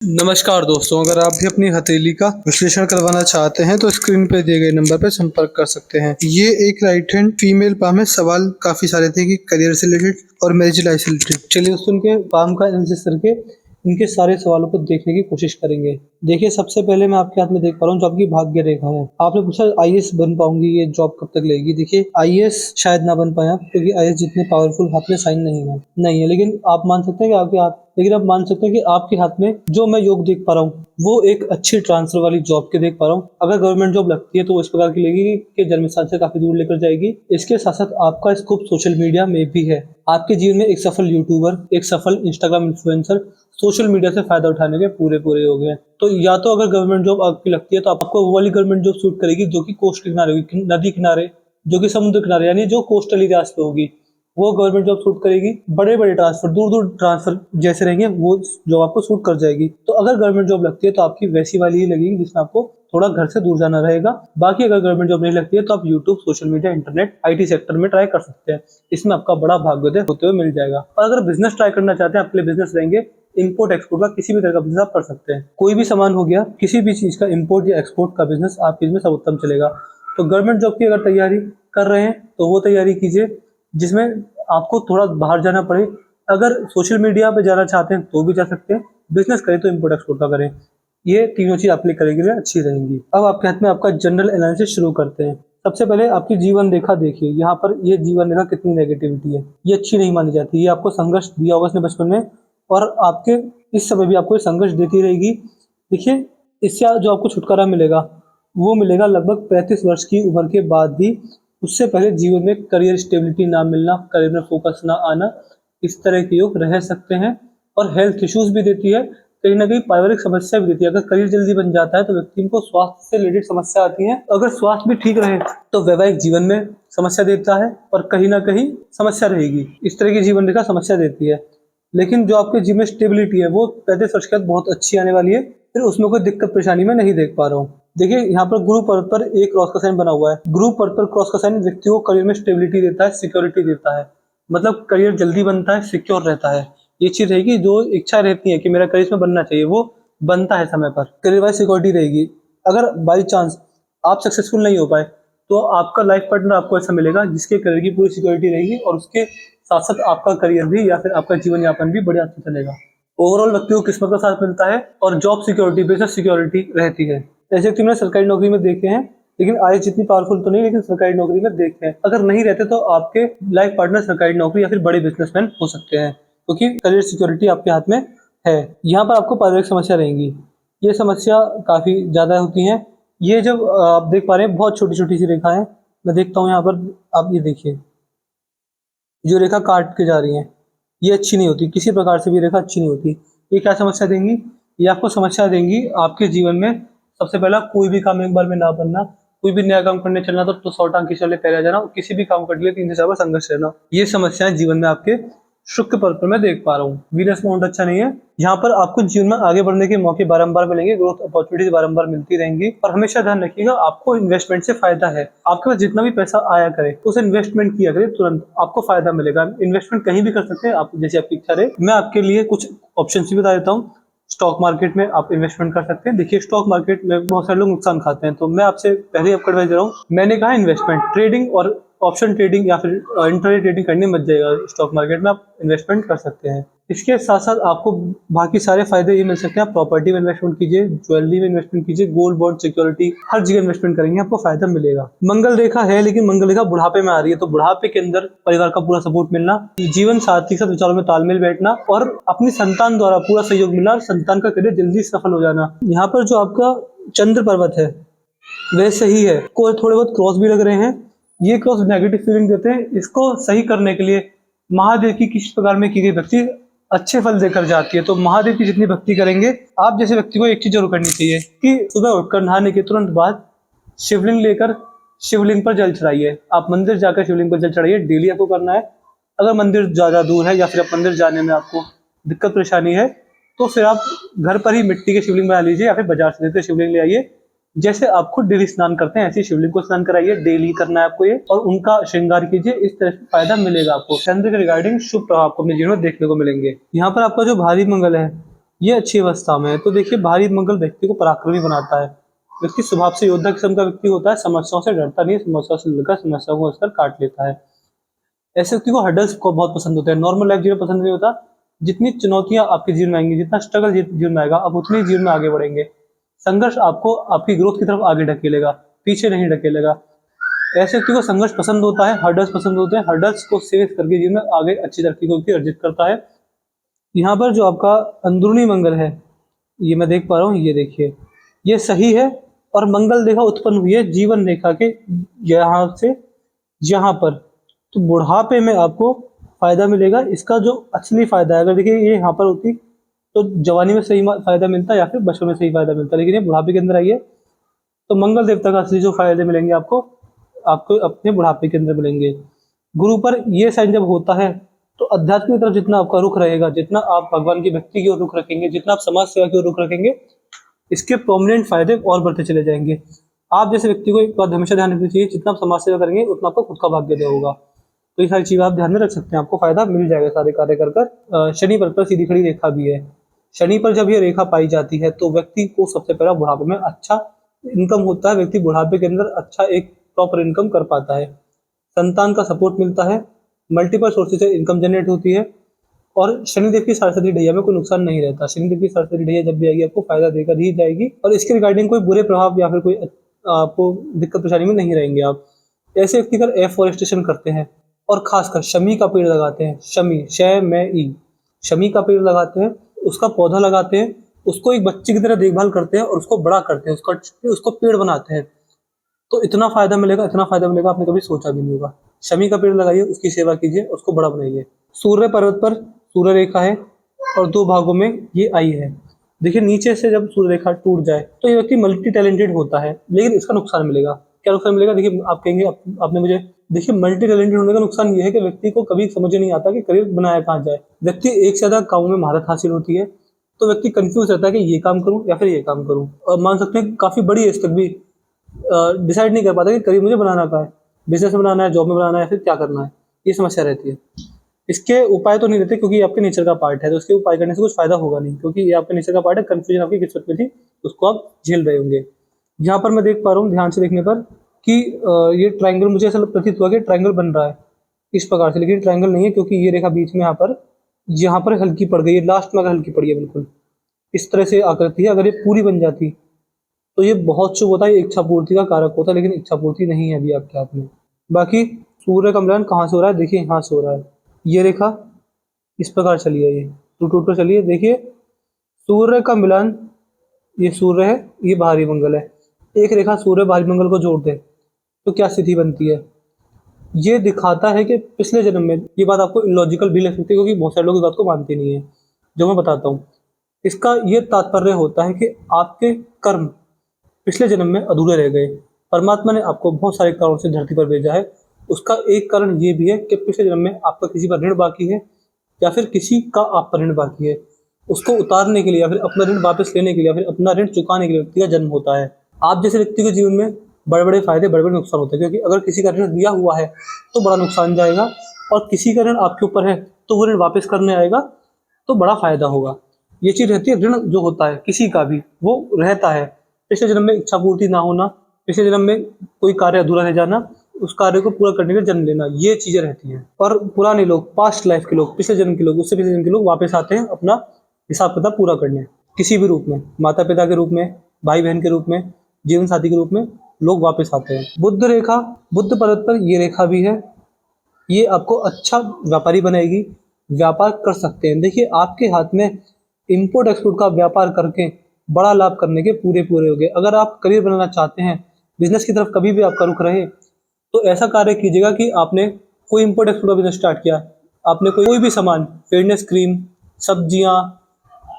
नमस्कार दोस्तों, अगर आप भी अपनी हथेली का विश्लेषण करवाना चाहते हैं तो स्क्रीन पे दिए गए नंबर पर संपर्क कर सकते हैं। ये एक राइट हैंड फीमेल पाम है। सवाल काफी सारे थे कि करियर से रिलेटेड और मैरिज लाइफ से रिलेटेड। चलिए दोस्तों, इनके पाम का एनालिसिस करके इनके सारे सवालों को देखने की कोशिश करेंगे। देखिए, सबसे पहले मैं आपके हाथ में देख पा रहा हूँ जो आपकी भाग्य रेखा है। आपने पूछा आईएएस बन पाऊंगी, ये जॉब कब तक लगेगी। देखिए, आईएएस शायद ना बन पाए आप, क्योंकि आईएएस जितने पावरफुल हाथ में साइन नहीं है, लेकिन आप मान सकते हैं कि आपके हाथ लेकिन आप मान सकते हैं कि आपके हाथ में जो मैं योग देख पा रहा हूँ वो एक अच्छी ट्रांसफर वाली जॉब के देख पा रहा हूँ। अगर गवर्नमेंट जॉब लगती है तो वो इस प्रकार की लगेगी कि जन्म स्थान से काफी दूर लेकर जाएगी। इसके साथ साथ आपका स्कोप सोशल मीडिया में भी है। आपके जीवन में एक सफल यूट्यूबर, एक सफल इंस्टाग्राम इन्फ्लुएंसर सोशल मीडिया से फायदा उठाने के पूरे पूरे हो गए। तो या तो अगर गवर्नमेंट जॉब आपकी लगती है तो आपको वो वाली गवर्नमेंट जॉब सूट करेगी जो कि कोस्ट के किनारे होगी, नदी किनारे, जो कि समुद्र किनारे, यानी जो कोस्टल एरियाज पे होगी, वो गवर्नमेंट जॉब सूट करेगी। बड़े बड़े ट्रांसफर, दूर दूर ट्रांसफर जैसे रहेंगे वो जॉब आपको सूट कर जाएगी। तो अगर गवर्नमेंट जॉब लगती है तो आपकी वैसी वाली ही लगेगी जिसमें आपको थोड़ा घर से दूर जाना रहेगा। बाकी अगर गवर्नमेंट जॉब नहीं लगती है तो आप YouTube, social media, internet, IT sector में ट्राई कर सकते हैं। इसमें आपका बड़ा भाग्योदय होते हुए मिल जाएगा। और अगर बिजनेस ट्राई करना चाहते हैं, आपके लिए बिजनेस रहेंगे इंपोर्ट एक्सपोर्ट का। किसी भी तरह का बिजनेस आप कर सकते हैं। कोई भी सामान हो गया, किसी भी चीज का इम्पोर्ट या एक्सपोर्ट का बिजनेस आपके इसमें सर्वोत्तम चलेगा। तो गवर्नमेंट जॉब की अगर तैयारी कर रहे हैं तो वो तैयारी कीजिए जिसमें आपको थोड़ा बाहर जाना पड़े। अगर सोशल मीडिया पे जाना चाहते हैं तो भी जा सकते हैं। बिजनेस करें तो इम्पोर्ट एक्सपोर्ट का करें। ये तीनों चीज आपके लिए करेंगे लिए अच्छी रहेंगी। अब आपके हाथ में आपका जनरल एनालिसिस शुरू करते हैं। सबसे पहले आपकी जीवन रेखा देखिए। यहाँ पर ये जीवन रेखा कितनी नेगेटिविटी है, ये अच्छी नहीं मानी जाती। ये आपको संघर्ष दिया होगा इसने बचपन में, और आपके इस समय भी आपको ये संघर्ष देती रहेगी। देखिए, इससे जो आपको छुटकारा मिलेगा वो मिलेगा लगभग 35 वर्ष की उम्र के बाद ही। उससे पहले जीवन में करियर स्टेबिलिटी ना मिलना, करियर में फोकस ना आना, इस तरह के योग रह सकते हैं। और हेल्थ इश्यूज भी देती है, कहीं ना कहीं पारिवारिक समस्या भी देती है। अगर करियर जल्दी बन जाता है तो व्यक्ति को स्वास्थ्य से रिलेटेड समस्या आती है। अगर स्वास्थ्य भी ठीक रहे तो वैवाहिक जीवन में समस्या देता है और कहीं ना कहीं समस्या रहेगी। इस तरह की जीवन रेखा समस्या देती है। लेकिन जो आपके जीवन में स्टेबिलिटी है वो 35 वर्ष के बाद बहुत अच्छी आने वाली है। फिर उसमें कोई दिक्कत परेशानी मैं नहीं देख पा रहा हूँ। देखिए, यहाँ पर गुरु पर्वत पर एक क्रॉस का साइन बना हुआ है। गुरु पर्वत पर क्रॉस का साइन व्यक्ति को करियर में स्टेबिलिटी देता है, सिक्योरिटी देता है। मतलब करियर जल्दी बनता है, सिक्योर रहता है। ये चीज रहेगी, जो इच्छा रहती है कि मेरा करियर में बनना चाहिए वो बनता है समय पर। करियर वाइज सिक्योरिटी रहेगी। अगर बाई चांस आप सक्सेसफुल नहीं हो पाए तो आपका लाइफ पार्टनर आपको ऐसा मिलेगा जिसके करियर की पूरी सिक्योरिटी रहेगी, और उसके साथ साथ आपका करियर भी या फिर आपका जीवन यापन भी बढ़िया से चलेगा। ओवरऑल व्यक्ति को किस्मत का साथ मिलता है और जॉब सिक्योरिटी, बिजनेस सिक्योरिटी रहती है। ऐसे व्यक्ति मैंने सरकारी नौकरी में देखे हैं, लेकिन आय जितनी पावरफुल तो नहीं, लेकिन सरकारी नौकरी में देखे हैं। अगर नहीं रहते तो आपके लाइफ पार्टनर सरकारी नौकरी या फिर बड़े बिजनेसमैन हो सकते हैं, क्योंकि करियर सिक्योरिटी आपके हाथ में है। यहाँ पर आपको पारिवारिक समस्या रहेंगी। ये समस्या काफी ज्यादा होती है। ये जब आप देख पा रहे हैं बहुत छोटी छोटी सी रेखा है। मैं देखता हूँ यहाँ पर, आप ये देखिए, जो रेखा काट के जा रही है ये अच्छी नहीं होती। किसी प्रकार से भी रेखा अच्छी नहीं होती। ये क्या समस्या देंगी? ये आपको समस्या देंगी आपके जीवन में। सबसे पहला, कोई भी काम एक बार में ना बनना। कोई भी नया काम करने चलना तो 100 टांग खींच वाले पहले आ जाना। किसी भी काम करने के लिए 3 से 4 बार संघर्ष रहना। ये समस्याएं जीवन में आपके शुक्र पर्व पर मैं देख पा रहा हूँ। वीनस माउंट अच्छा नहीं है। यहाँ पर आपको जीवन में आगे बढ़ने के मौके बारंबार मिलेंगे, ग्रोथ अपॉर्चुनिटीज बारंबार मिलती रहेंगी। और हमेशा ध्यान रखिएगा, आपको इन्वेस्टमेंट से फायदा है। आपके पास जितना भी पैसा आया करे उसे इन्वेस्टमेंट किया करे, तुरंत आपको फायदा मिलेगा। इन्वेस्टमेंट कहीं भी कर सकते हैं आप, जैसे आपकी इच्छा रहे। मैं आपके लिए कुछ ऑप्शन भी बता देता हूँ। स्टॉक मार्केट में आप इन्वेस्टमेंट कर सकते हैं। देखिए, स्टॉक मार्केट में बहुत सारे लोग नुकसान खाते हैं, तो मैं आपसे पहले आपको एडवाइस दे रहा हूँ। मैंने कहा इन्वेस्टमेंट, ट्रेडिंग और ऑप्शन ट्रेडिंग या फिर इंट्राडे ट्रेडिंग करने मत जाएगा। स्टॉक मार्केट में आप इन्वेस्टमेंट कर सकते हैं। इसके साथ साथ आपको बाकी सारे फायदे ये मिल सकते हैं। आप प्रॉपर्टी में इन्वेस्टमेंट कीजिए, ज्वेलरी में इन्वेस्टमेंट कीजिए, गोल्ड बॉन्ड सिक्योरिटी, हर जगह इन्वेस्टमेंट करेंगे आपको फायदा मिलेगा। मंगल रेखा है, लेकिन मंगल रेखा बुढ़ापे में आ रही है, तो बुढ़ापे के अंदर परिवार का पूरा सपोर्ट मिलना, जीवन साथी के साथ विचारों में तालमेल बैठना और अपनी संतान द्वारा पूरा सहयोग मिलना और संतान का करियर जल्दी सफल हो जाना। यहाँ पर जो आपका चंद्र पर्वत है वह सही है। कोई थोड़े बहुत क्रॉस भी लग रहे हैं। ये क्रॉस नेगेटिव फीलिंग देते हैं। इसको सही करने के लिए महादेव की किस प्रकार में की गई भक्ति अच्छे फल देकर जाती है। तो महादेव की जितनी भक्ति करेंगे, आप जैसे व्यक्ति को एक चीज जरूर करनी चाहिए कि सुबह उठकर नहाने के तुरंत बाद शिवलिंग लेकर शिवलिंग पर जल चढ़ाइए। आप मंदिर जाकर शिवलिंग पर जल चढ़ाइए, डेली आपको करना है। अगर मंदिर ज्यादा दूर है या फिर आप मंदिर जाने में आपको दिक्कत परेशानी है तो फिर आप घर पर ही मिट्टी के शिवलिंग बना लीजिए या फिर बाजार से लेते शिवलिंग ले आइए। जैसे आप खुद डेली स्नान करते हैं ऐसे शिवलिंग को स्नान कराइए। डेली करना है आपको ये, और उनका श्रृंगार कीजिए। इस तरह से फायदा मिलेगा आपको। चंद्र के रिगार्डिंग शुभ प्रभाव आपको अपने जीवन में देखने को मिलेंगे। यहाँ पर आपका जो भारी मंगल है ये अच्छी अवस्था में है। तो देखिए भारी मंगल व्यक्ति को पराक्रमी बनाता है। व्यक्ति स्वभाव से योद्धा किस्म का व्यक्ति होता है, समस्याओं से डरता नहीं है, समस्याओं से लड़कर समस्याओं को उसकर काट लेता है। ऐसे व्यक्ति को हर्डल्स को बहुत पसंद होते हैं, नॉर्मल लाइफ जीवन पसंद नहीं होता। जितनी चुनौतियां आपके जीवन में आएंगी, जितना स्ट्रगल जीवन में आएगा, आप उतने जीवन में आगे बढ़ेंगे। संघर्ष आपको आपकी ग्रोथ की तरफ आगे ढकेलेगा, पीछे नहीं ढकेलेगा। ऐसे व्यक्ति को संघर्ष पसंद होता है, हर्डल्स पसंद होते हैं, हर्डल्स को फेस करके जीवन में आगे अच्छी तरक्की को व्यक्ति अर्जित करता है। यहाँ पर जो आपका अंदरूनी मंगल है, ये मैं देख पा रहा हूँ, ये देखिए, ये सही है। और मंगल रेखा उत्पन्न हुई है जीवन रेखा के यहाँ से यहाँ पर। तो बुढ़ापे में आपको फायदा मिलेगा। इसका जो असली फायदा है, अगर देखिए ये यहाँ पर होती तो जवानी में सही फायदा मिलता या फिर बचपन में सही फायदा मिलता, लेकिन ये बुढ़ापे के अंदर आई है। तो मंगल देवता का असली जो फायदे मिलेंगे आपको, आपको अपने बुढ़ापे के अंदर मिलेंगे। गुरु पर ये साइन जब होता है तो अध्यात्म की तरफ जितना आपका रुख रहेगा, जितना आप भगवान की भक्ति की ओर रुख रखेंगे, जितना आप समाज सेवा की ओर रुख रखेंगे, इसके प्रोमिनेंट फायदे और बढ़ते चले जाएंगे। आप जैसे व्यक्ति को एक बात हमेशा ध्यान रखनी चाहिए, जितना आप समाज सेवा करेंगे उतना आपको खुद का भाग्य होगा। तो ये सारी चीजें आप ध्यान में रख सकते हैं, आपको फायदा मिल जाएगा सारे कार्य कर कर। शनि पर सीधी खड़ी रेखा भी है। शनि पर जब ये रेखा पाई जाती है तो व्यक्ति को सबसे पहला बुढ़ापे में अच्छा इनकम होता है, व्यक्ति बुढ़ापे के अंदर अच्छा एक प्रॉपर इनकम कर पाता है, संतान का सपोर्ट मिलता है, मल्टीपल सोर्सेज से इनकम जनरेट होती है। और शनिदेव की सरस्वती ढैया में कोई नुकसान नहीं रहता। शनिदेव की सरस्वती ढैया जब भी आएगी आपको फायदा देकर ही जाएगी, और इसके रिगार्डिंग कोई बुरे प्रभाव या फिर कोई आपको दिक्कत परेशानी में नहीं रहेंगे आप। ऐसे व्यक्ति अगर एफोरेस्टेशन करते हैं और खासकर शमी का पेड़ लगाते हैं, शमी शय में ई, शमी का पेड़ लगाते हैं, उसका पौधा लगाते हैं, उसको एक बच्चे की तरह देखभाल करते हैं और उसको बड़ा करते हैं, उसको पेड़ बनाते हैं, तो इतना फायदा मिलेगा, इतना फायदा मिलेगा आपने कभी सोचा भी नहीं होगा। शमी का पेड़ लगाइए, उसकी सेवा कीजिए, उसको बड़ा बनाइए। सूर्य पर्वत पर सूर्य रेखा है और दो भागों में ये आई है। देखिए नीचे से जब सूर्य रेखा टूट जाए तो ये व्यक्ति मल्टी टैलेंटेड होता है, लेकिन इसका नुकसान मिलेगा। क्या नुकसान मिलेगा? देखिए आप कहेंगे आपने मुझे, देखिए मल्टी टैलेंटेड होने का नुकसान ये है कि व्यक्ति को कभी समझ नहीं आता कि करियर बनाया कहाँ जाए। व्यक्ति एक से ज्यादा कामों में महारत हासिल होती है, तो व्यक्ति कंफ्यूज रहता है कि ये काम करूं या फिर ये काम करूं, और मान सकते हैं काफी बड़ी एज तक भी डिसाइड नहीं कर पाता कि करियर मुझे बनाना कहाँ है, बिजनेस में बनाना है, जॉब में बनाना है, या फिर क्या करना है। ये समस्या रहती है। इसके उपाय तो नहीं रहते क्योंकि ये आपके नेचर का पार्ट है, तो इसके उपाय करने से कुछ फायदा होगा नहीं, क्योंकि ये आपके नेचर का पार्ट है। कंफ्यूजन आपकी किस्मत में थी, उसको आप झेल रहे होंगे। यहाँ पर मैं देख पा रहा हूँ ध्यान से देखने पर कि ये ट्रायंगल, मुझे ऐसा प्रतीत हुआ कि ट्रायंगल बन रहा है इस प्रकार से, लेकिन ट्रायंगल नहीं है क्योंकि ये रेखा बीच में यहाँ पर हल्की पड़ गई है, लास्ट में अगर हल्की पड़ी है बिल्कुल इस तरह से आकृति है। अगर ये पूरी बन जाती तो ये बहुत शुभ होता है, ये इच्छा पूर्ति का कारक होता है, लेकिन इच्छा पूर्ति नहीं है अभी आपके हाथ में। बाकी सूर्य का मिलन कहाँ से हो रहा है? देखिए यहाँ से हो रहा है। ये रेखा इस प्रकार चली है, ये टूट कर चलिए। देखिए सूर्य का मिलन, ये सूर्य है, ये भारी मंगल है। एक रेखा सूर्य भारी मंगल को जोड़ दे तो क्या स्थिति बनती है? ये दिखाता है कि पिछले जन्म में, ये बात आपको इलॉजिकल भी लग सकती है क्योंकि बहुत सारे लोग इस बात को मानते नहीं है, जो मैं बताता हूँ। इसका ये तात्पर्य होता है कि आपके कर्म पिछले जन्म में अधूरे रह गए। परमात्मा ने आपको बहुत सारे कारणों से धरती पर भेजा है। उसका एक कारण ये भी है कि पिछले जन्म में आपका किसी पर ऋण बाकी है, या फिर किसी का आप पर ऋण बाकी है। उसको उतारने के लिए, या फिर अपना ऋण वापस लेने के लिए, या फिर अपना ऋण चुकाने के लिए व्यक्ति का जन्म होता है। आप जैसे व्यक्ति के जीवन में बड़े बड़े फायदे, बड़े बड़े नुकसान होते हैं, क्योंकि अगर किसी का ऋण दिया हुआ है तो बड़ा नुकसान जाएगा, और किसी का ऋण आपके ऊपर है तो वो ऋण वापस करने आएगा तो बड़ा फायदा होगा। ये चीज रहती है। ऋण जो होता है किसी का भी, वो रहता है। पिछले जन्म में इच्छा पूर्ति ना होना, पिछले जन्म में कोई कार्य अधूरा रह जाना, उस कार्य को पूरा करने के लिए जन्म लेना, ये चीजें रहती हैं। और पुराने लोग, पास्ट लाइफ के लोग, पिछले जन्म के लोग, उससे पिछले जन्म के लोग वापस आते हैं अपना हिसाब किताब पूरा करने, किसी भी रूप में, माता पिता के रूप में, भाई बहन के रूप में, जीवन साथी के रूप में लोग वापस आते हैं। बुद्ध रेखा, बुद्ध पर्वत पर ये रेखा भी है। ये आपको अच्छा व्यापारी बनाएगी, व्यापार कर सकते हैं। देखिए आपके हाथ में इम्पोर्ट एक्सपोर्ट का व्यापार करके बड़ा लाभ करने के पूरे हो गए। अगर आप करियर बनाना चाहते हैं, बिजनेस की तरफ कभी भी आपका रुख रहे, तो ऐसा कार्य कीजिएगा कि आपने कोई इम्पोर्ट एक्सपोर्ट का बिजनेस स्टार्ट किया, आपने कोई भी सामान, फेयरनेस क्रीम, सब्जियां,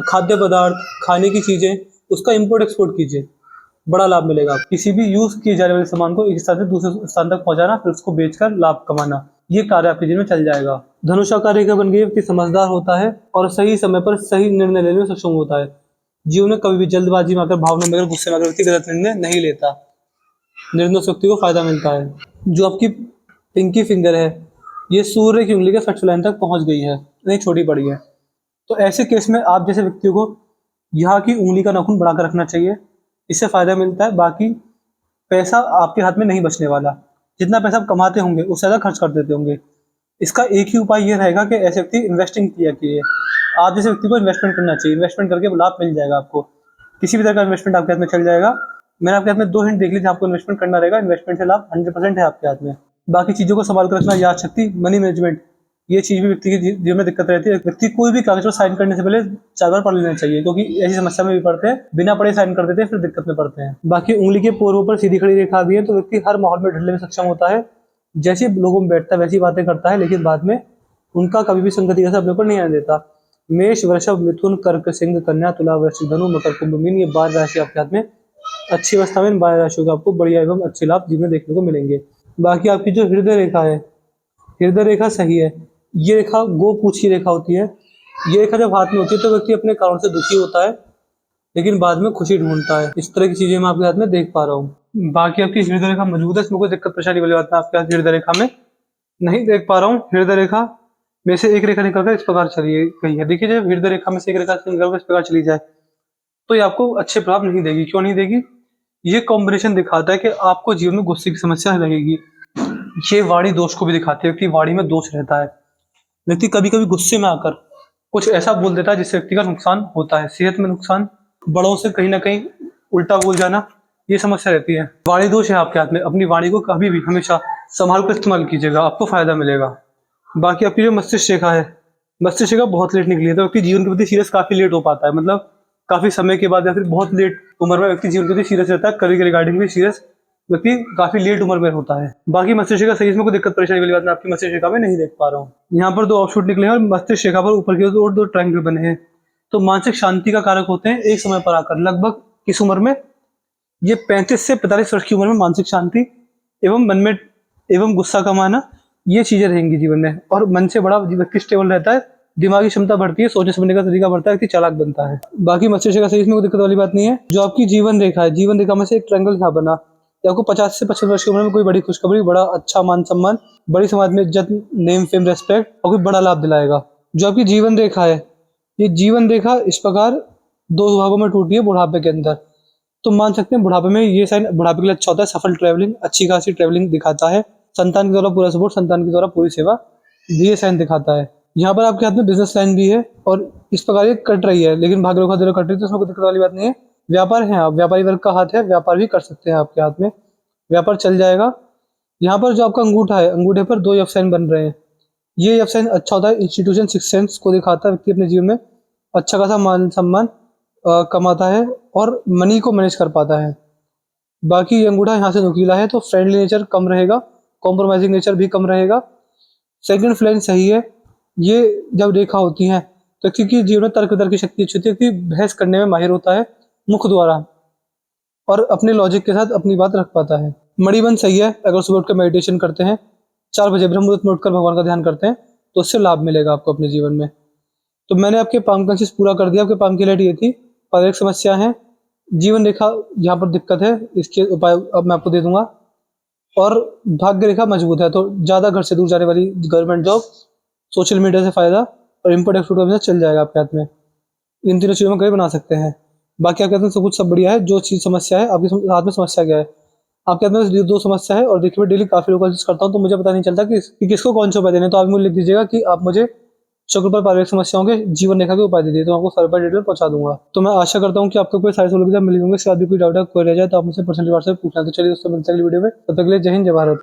खाद्य पदार्थ, खाने की चीजें, उसका इम्पोर्ट एक्सपोर्ट कीजिए, बड़ा लाभ मिलेगा। किसी भी यूज किए जाने वाले सामान को एक स्थान से दूसरे स्थान तक पहुंचाना, फिर उसको बेचकर लाभ कमाना, ये कार्य आपके जीवन में चल जाएगा। धनुषा का रेखा बन गई, व्यक्ति समझदार होता है और सही समय पर सही निर्णय लेने में सक्षम होता है। जीवन में कभी भी जल्दबाजी में आकर, भावना में आकर, गुस्से में आकर व्यक्ति गलत निर्णय नहीं लेता। निर्णय से व्यक्ति को फायदा मिलता है। जो आपकी पिंकी फिंगर है, ये सूर्य की उंगली के फर्स्ट लाइन तक पहुंच गई है, नहीं छोटी पड़ी है। तो ऐसे केस में आप जैसे व्यक्तियों को यहाँ की उंगली का नाखून बढ़ाकर रखना चाहिए, इससे फायदा मिलता है। बाकी पैसा आपके हाथ में नहीं बचने वाला, जितना पैसा आप कमाते होंगे उससे ज़्यादा खर्च कर देते होंगे। इसका एक ही उपाय ये रहेगा कि ऐसे व्यक्ति इन्वेस्टिंग किया कीजिए। आप जैसे व्यक्ति को इन्वेस्टमेंट करना चाहिए, इन्वेस्टमेंट करके लाभ मिल जाएगा आपको, किसी भी तरह का इन्वेस्टमेंट आपके हाथ में चल जाएगा। मैंने आपके हाथ में 2 हिंट देख ली जहाँ आपको इन्वेस्टमेंट करना रहेगा, इन्वेस्टमेंट से लाभ 100% है आपके हाथ में। बाकी चीज़ों को संभाल कर रखना, याद शक्ति, मनी मैनेजमेंट, ये चीज़ भी व्यक्ति के जीवन में दिक्कत रहती है। व्यक्ति कोई भी कागज पर साइन करने से पहले 4 बार पढ़ लेना चाहिए, क्योंकि ऐसी समस्या में भी पड़ते हैं, बिना पढ़े साइन कर देते हैं, फिर दिक्कत में पड़ते हैं। बाकी उंगली के पोरों पर सीधी खड़ी रेखा भी है तो व्यक्ति हर माहौल में ढलने में सक्षम होता है। जैसे लोगों में बैठता है वैसी बातें करता है, लेकिन बाद में उनका कभी भी संगति का असर अपने ऊपर नहीं आने देता। मेष, वृषभ, मिथुन, कर्क, सिंह, कन्या, तुला, वृश्चिक, धनु, मकर, कुंभ, मीन, ये 12 राशि आपके हाथ में अच्छी अवस्था में। इन 12 राशियों का आपको बढ़िया एवं अच्छे लाभ जीवन में देखने को मिलेंगे। बाकी आपकी जो हृदय रेखा है, हृदय रेखा सही है। ये रेखा गो पूछ की रेखा होती है। ये रेखा जब हाथ में होती है तो व्यक्ति अपने कारण से दुखी होता है, लेकिन बाद में खुशी ढूंढता है। इस तरह की चीजें मैं आपके हाथ में देख पा रहा हूँ। बाकी आपकी हृदय रेखा मजबूत है, इसमें कोई दिक्कत परेशानी वाली बात मैं आपके हाथ हृदय रेखा में नहीं देख पा रहा हूँ। हृदय रेखा में से एक रेखा निकलकर इस प्रकार चली गई है। देखिए, जब हृदय रेखा में से एक रेखा निकलकर इस प्रकार चली जाए तो ये आपको अच्छे प्रभाव नहीं देगी। क्यों नहीं देगी? ये कॉम्बिनेशन दिखाता है कि आपको जीवन में गुस्से की समस्या लगेगी। ये वाणी दोष को भी दिखाती है कि वाणी में दोष रहता है। व्यक्ति कभी कभी गुस्से में आकर कुछ ऐसा बोल देता है जिससे व्यक्ति का नुकसान होता है, सेहत में नुकसान, बड़ों से कहीं ना कहीं उल्टा बोल जाना, ये समस्या रहती है। वाणी दोष है आपके हाथ में, अपनी वाणी को कभी भी हमेशा संभाल कर इस्तेमाल कीजिएगा, आपको फायदा मिलेगा। बाकी आपकी जो मस्तिष्क रेखा है, मस्तिष्क रेखा बहुत लेट निकली है तो व्यक्ति जीवन के प्रति सीरियस काफी लेट हो पाता है। मतलब काफी समय के बाद या फिर बहुत लेट उम्र में व्यक्ति जीवन के प्रति सीरियस रहता है, करियर के रिगार्डिंग भी सीरियस व्यक्ति काफी लेट उम्र में होता है। बाकी मस्तिष्क रेखा सही, इसमें कोई दिक्कत परेशानी वाली बात मैं आपकी मस्तिष्क रेखा में नहीं देख पा रहा हूँ। यहाँ पर 2 ऑफशूट निकले हैं और मस्तिष्क रेखा पर ऊपर की ओर 2 ट्रायंगल बने हैं, तो मानसिक शांति का कारक होते हैं। एक समय पर आकर लगभग किस उम्र में, ये 35 से 45 वर्ष की उम्र में मानसिक शांति एवं मन में एवं गुस्सा कमाना, ये चीजें रहेंगी जीवन में। और मन से बड़ा व्यक्ति स्टेबल रहता है, दिमागी क्षमता बढ़ती है, सोचने समझने का तरीका बढ़ता है, व्यक्ति चालाक बनता है। बाकी मस्तिष्क का सही, इसमें कोई दिक्कत वाली बात नहीं है। जो आपकी जीवन रेखा है, जीवन रेखा में से एक ट्रायंगल था बना, तो आपको 50 से 55 वर्ष की उम्र में कोई बड़ी खुशखबरी, बड़ा अच्छा मान सम्मान, बड़ी समाज में इज्जत, नेम फेम, रेस्पेक्ट और कोई बड़ा लाभ दिलाएगा। जो आपकी जीवन रेखा है, ये जीवन रेखा इस प्रकार 2 भागों में टूटी है बुढ़ापे के अंदर। तो मान सकते हैं बुढ़ापे में ये साइन बुढ़ापे के लिए अच्छा होता है। सफल ट्रैवलिंग, अच्छी खासी ट्रैवलिंग दिखाता है। संतान के द्वारा पूरा सपोर्ट, संतान के द्वारा पूरी सेवा, ये साइन दिखाता है। यहाँ पर आपके हाथ में बिजनेस लाइन भी है और इस प्रकार ये कट रही है, लेकिन भाग्य रेखा कट रही है तो उसमें कोई दिक्कत वाली बात नहीं है। व्यापार है, आप व्यापारी वर्ग का हाथ है, व्यापार भी कर सकते हैं आपके हाथ में, व्यापार चल जाएगा। यहाँ पर जो आपका अंगूठा है, अंगूठे पर 2 एफ साइन बन रहे हैं। ये एफ साइन अच्छा होता है, इंस्टीट्यूशन, सिक्स सेंस को दिखाता है। व्यक्ति अपने जीवन में अच्छा खासा मान सम्मान कमाता है और मनी को मैनेज कर पाता है। बाकी ये अंगूठा यहाँ से नुकीला है तो फ्रेंडली नेचर कम रहेगा, कॉम्प्रोमाइजिंग नेचर भी कम रहेगा। सेकंड फ्लैंक सही है। ये जब रेखा होती है तो क्योंकि जीवन में तर्क की शक्ति अच्छी होती है, क्योंकि बहस करने में माहिर होता है मुख द्वारा और अपने लॉजिक के साथ अपनी बात रख पाता है। मणिबंध सही है, अगर सुबह उठकर मेडिटेशन करते हैं, 4 बजे ब्रह्म मुहूर्त में उठकर भगवान का ध्यान करते हैं तो उससे लाभ मिलेगा आपको अपने जीवन में। तो मैंने आपके पाम कंसिस पूरा कर दिया। आपके पाम की लाइट ये थी, पर एक समस्या है, जीवन रेखा यहाँ पर दिक्कत है, इसके उपाय अब मैं आपको दे दूंगा। और भाग्य रेखा मजबूत है, तो ज़्यादा घर से दूर जाने वाली गवर्नमेंट जॉब, सोशल मीडिया से फायदा और इम्पोर्ट एक्सपोर्ट का बिजनेस चल जाएगा आपके हाथ में। इन तीनों चीज़ों में कभी बना सकते हैं। बाकी आपके हाथ में सब कुछ सब बढ़िया है। जो चीज़ समस्या है, आपके हाथ में समस्या क्या है? आपके हाथ में 2 समस्या है और देखिए मैं डेली काफ़ी लोगों का करता हूँ तो मुझे पता नहीं चलता कि किसको कौन से उपाय देने। तो आप मुझे लिख दीजिएगा कि आप मुझे शुक्र पर पारिवारिक समस्याओं के जीवन रेखा के उपाय दे दिए, तो आपको सर्वर डिटेल पहुंचा दूंगा। तो मैं आशा करता हूँ कि आपको कोई सारे सवालों के जब मिल होंगे। इसके बाद भी कोई डाउट है कोई रह जाए तो आप मुझसे पर्सनली व्हाट्सएप पूछना। तो चलिए दोस्तों, मिलते हैं अगली वीडियो में। तब तक के लिए जय हिंद, जय भारत।